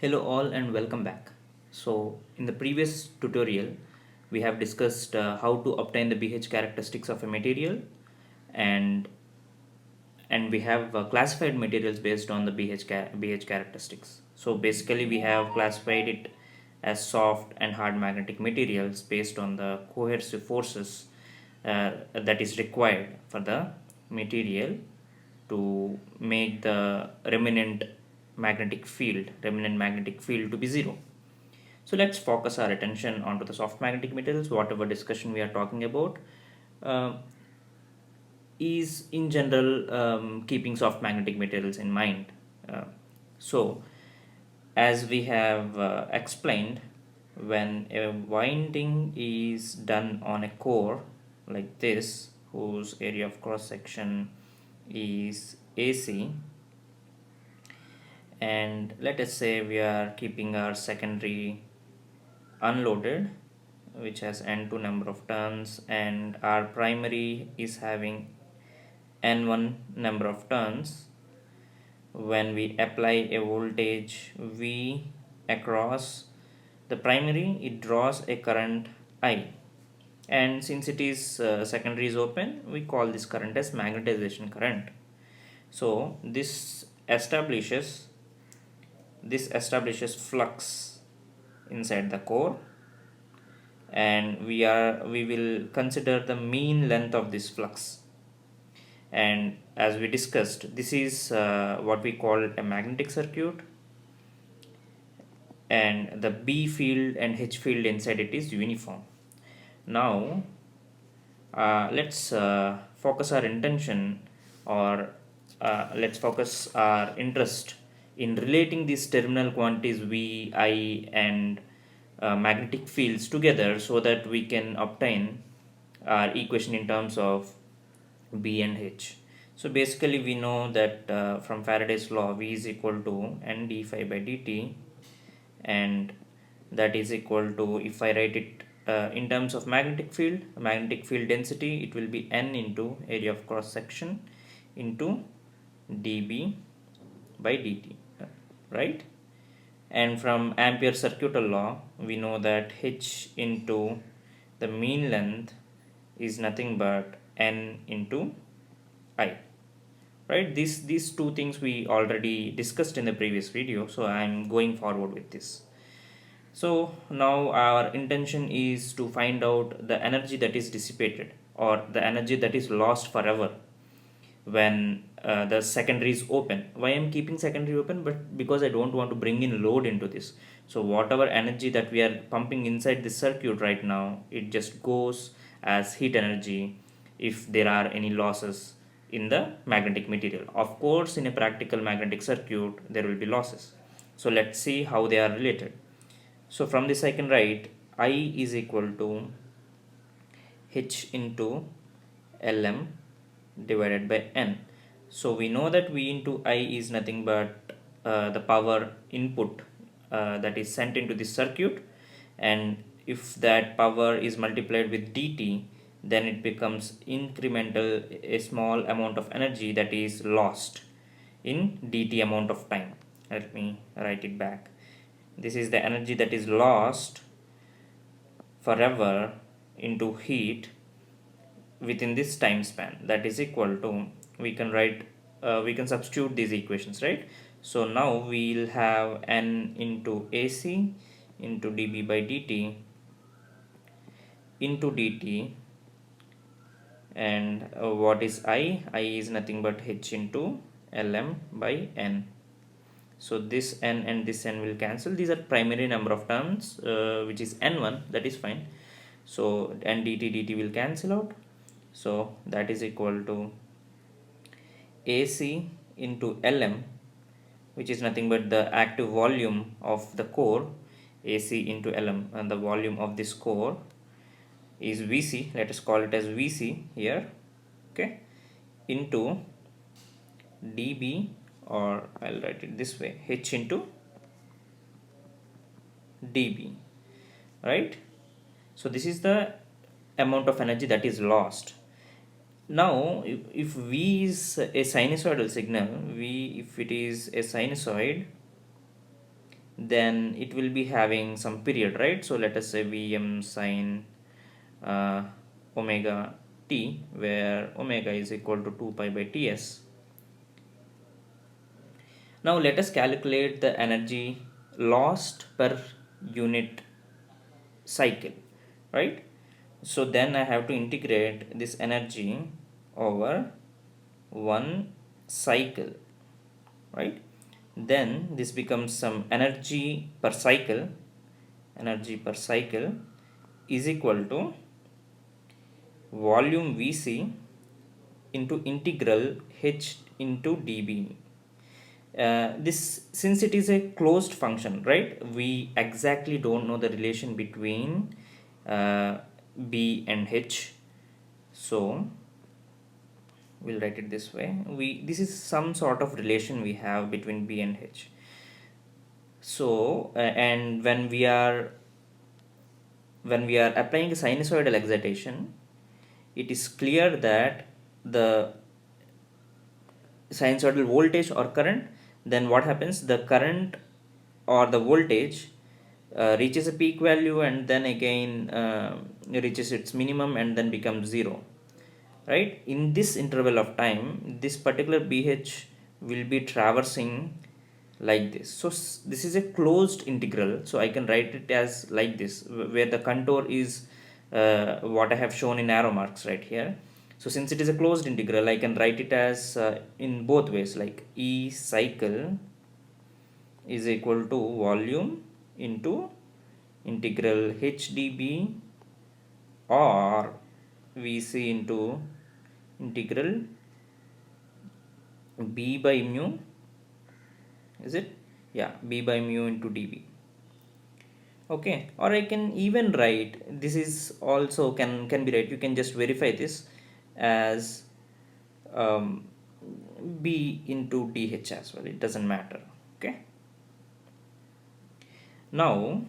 Hello all and welcome back. So in the previous tutorial we have discussed how to obtain the pH characteristics of a material and we have classified materials based on the pH characteristics. So basically we have classified it as soft and hard magnetic materials based on the coercive forces that is required for the material to make the remnant magnetic field to be zero. So let's focus our attention onto the soft magnetic materials. Whatever discussion we are talking about uh, is in general keeping soft magnetic materials in mind. Uh, so, as we have explained, when a winding is done on a core like this, whose area of cross section is AC, and let us say we are keeping our secondary unloaded, which has n2 number of turns, and our primary is having n1 number of turns. When we apply a voltage V across the primary, it draws a current I, and since it is secondary is open, we call this current as magnetization current. So this establishes flux inside the core, and we will consider the mean length of this flux. And as we discussed, this is what we call a magnetic circuit, and the B field and H field inside it is uniform. Now let's focus our intention, or let's focus our interest in relating these terminal quantities V, I and magnetic fields together so that we can obtain our equation in terms of B and H. So basically we know that from Faraday's law, V is equal to n d phi by dt, and that is equal to, if I write it in terms of magnetic field density, it will be n into area of cross section into dB by dt, right? And from Ampere circuital law, we know that H into the mean length is nothing but n into I, right? These two things we already discussed in the previous video, so I'm going forward with this. So now our intention is to find out the energy that is dissipated, or the energy that is lost forever when the secondary is open. Why I'm keeping secondary open? But because I don't want to bring in load into this. So whatever energy that we are pumping inside this circuit right now, it just goes as heat energy if there are any losses in the magnetic material. Of course, in a practical magnetic circuit, there will be losses. So let's see how they are related. So from this I can write I is equal to H into Lm divided by N. So we know that V into I is nothing but the power input that is sent into this circuit, and if that power is multiplied with dt, then it becomes incremental, a small amount of energy that is lost in dt amount of time. Let me write it back. This is the energy that is lost forever into heat within this time span, that is equal to, we can write we can substitute these equations, right? So now we'll have n into AC into dB by dt into dt, and what is I is nothing but H into Lm by N. So this n and this n will cancel. These are primary number of terms, which is n1, that is fine. So n dt will cancel out. So that is equal to AC into Lm, which is nothing but the active volume of the core. AC into Lm, and the volume of this core is Vc, let us call it as Vc here, okay, into dB, or I'll write it this way, H into dB, right? So this is the amount of energy that is lost. Now if V is a sinusoidal signal, if it is a sinusoid, then it will be having some period, right? So let us say Vm sine uh, omega t, where omega is equal to 2 pi by Ts. Now let us calculate the energy lost per unit cycle, right? So then I have to integrate this energy over one cycle, right? Then this becomes some energy per cycle is equal to volume Vc into integral h into dB. This, since it is a closed function, right, we exactly don't know the relation between b and h, so we'll write it this way. This is some sort of relation we have between b and h. So and when we are applying a sinusoidal excitation, it is clear that the sinusoidal voltage or current, then what happens, the current or the voltage reaches a peak value and then again reaches its minimum and then becomes zero, right? In this interval of time, this particular BH will be traversing like this. So this is a closed integral, so I can write it as like this, where the contour is what I have shown in arrow marks right here. So since it is a closed integral, I can write it as in both ways, like E cycle is equal to volume into integral h dB, or Vc into integral b by mu, is it? Yeah, b by mu into dB. Okay, or I can even write, this is also can be right, you can just verify this as b into dh as well, it doesn't matter. Okay, now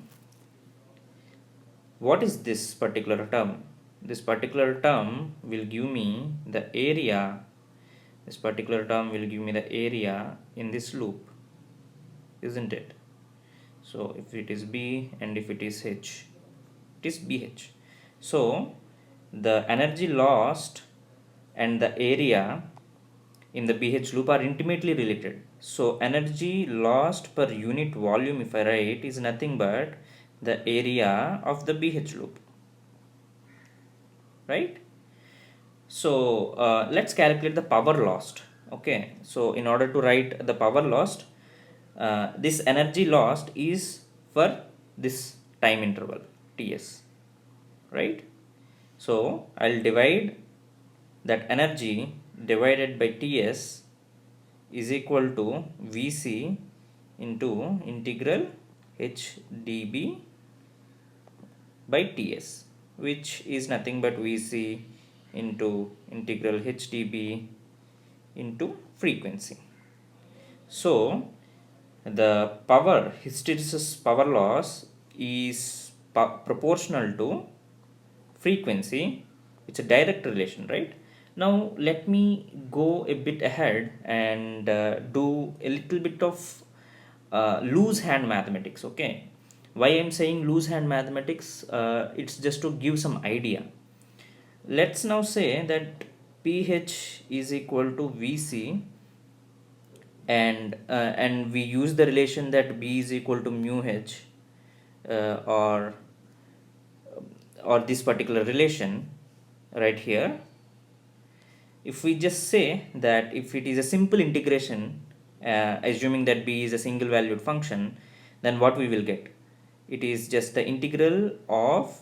what is this particular term? This particular term will give me the area. This particular term will give me the area in this loop, isn't it? So if it is b and if it is h, it is bh. So the energy lost and the area in the BH loop are intimately related. So energy lost per unit volume, if I write, is nothing but the area of the BH loop, right? So let's calculate the power lost. Okay, so in order to write the power lost, this energy lost is for this time interval Ts, right? So I'll divide that energy divided by Ts is equal to Vc into integral h dB by Ts, which is nothing but Vc into integral h dB into frequency. So the power, hysteresis power loss, is proportional to frequency. It's a direct relation, right? Now let me go a bit ahead and do a little bit of loose hand mathematics. Okay, why I'm saying loose hand mathematics? It's just to give some idea. Let's now say that pH is equal to Vc, and we use the relation that B is equal to mu h, or this particular relation right here. If we just say that if it is a simple integration, assuming that b is a single valued function, then what we will get? It is just the integral of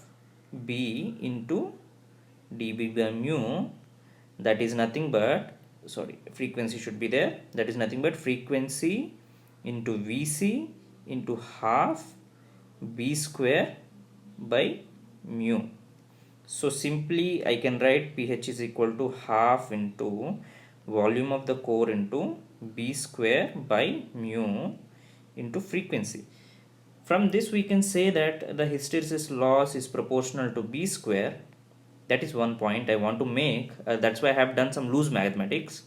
b into dB by mu, that is nothing but, sorry, frequency should be there, that is nothing but frequency into Vc into half b square by mu. So simply I can write pH is equal to half into volume of the core into b square by mu into frequency. From this we can say that the hysteresis loss is proportional to b square. That is one point I want to make. That's why I have done some loose mathematics,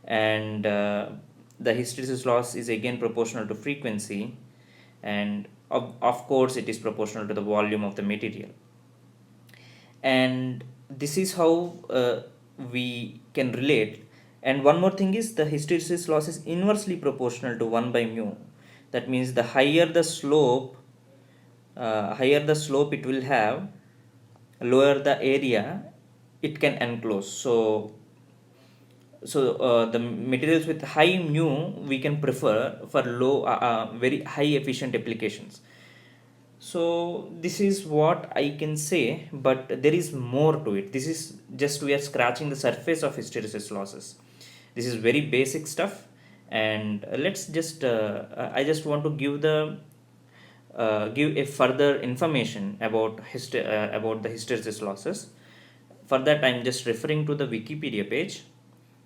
and the hysteresis loss is again proportional to frequency, and of course it is proportional to the volume of the material. And this is how we can relate. And one more thing is the hysteresis loss is inversely proportional to 1 by mu. That means the higher the slope it will have, lower the area it can enclose. So the materials with high mu we can prefer for low very high efficient applications. So this is what I can say, but there is more to it. This is just we are scratching the surface of hysteresis losses. This is very basic stuff, and let's just I just want to give a further information about about the hysteresis losses. For that, I'm just referring to the Wikipedia page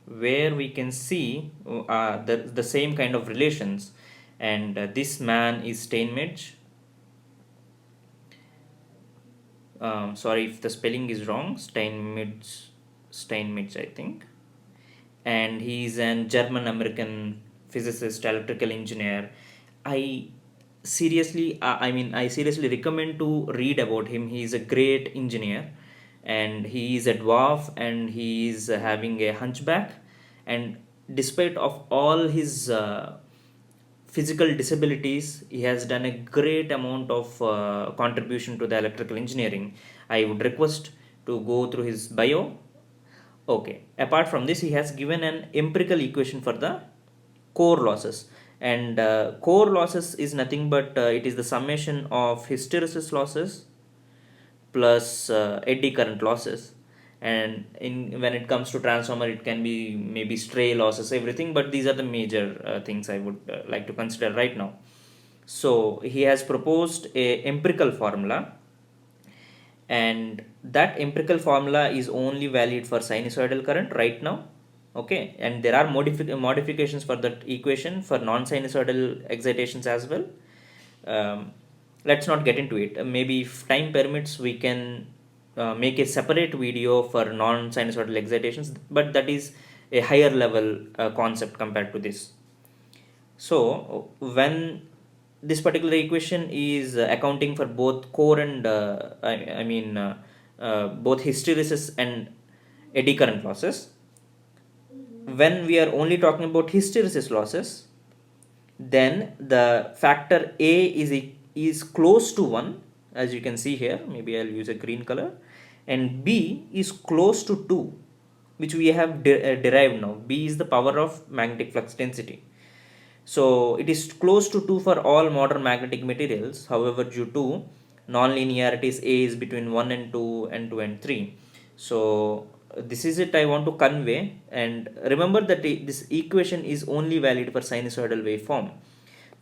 where we can see the same kind of relations. And this man is Steinmetz. Sorry if the spelling is wrong. Steinmetz, I think. And he is an German American physicist, electrical engineer. I I seriously recommend to read about him. He is a great engineer, and he is a dwarf, and he is having a hunchback. And despite of all his physical disabilities, he has done a great amount of contribution to the electrical engineering. I would request to go through his bio. Okay, apart from this, he has given an empirical equation for the core losses. And core losses is nothing but it is the summation of hysteresis losses plus eddy current losses. And in when it comes to transformer, it can be maybe stray losses, everything, but these are the major things I would like to consider right now. So he has proposed a empirical formula, and that empirical formula is only valid for sinusoidal current right now. Okay, and there are modifications for that equation for non-sinusoidal excitations as well. Let's not get into it. Maybe if time permits, we can make a separate video for non-sinusoidal excitations, but that is a higher level concept compared to this. So when this particular equation is accounting for both core and both hysteresis and eddy current losses. When we are only talking about hysteresis losses, then the factor A is close to 1, as you can see here. Maybe I'll use a green color, and B is close to 2, which we have derived now. B is the power of magnetic flux density. So it is close to 2 for all modern magnetic materials. However, due to non-linearities, A is between 1 and 2 and 2 and 3. So this is it I want to convey. And remember that this equation is only valid for sinusoidal waveform.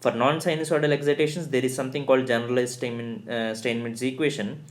For non-sinusoidal excitations, there is something called generalized Steinmetz equation,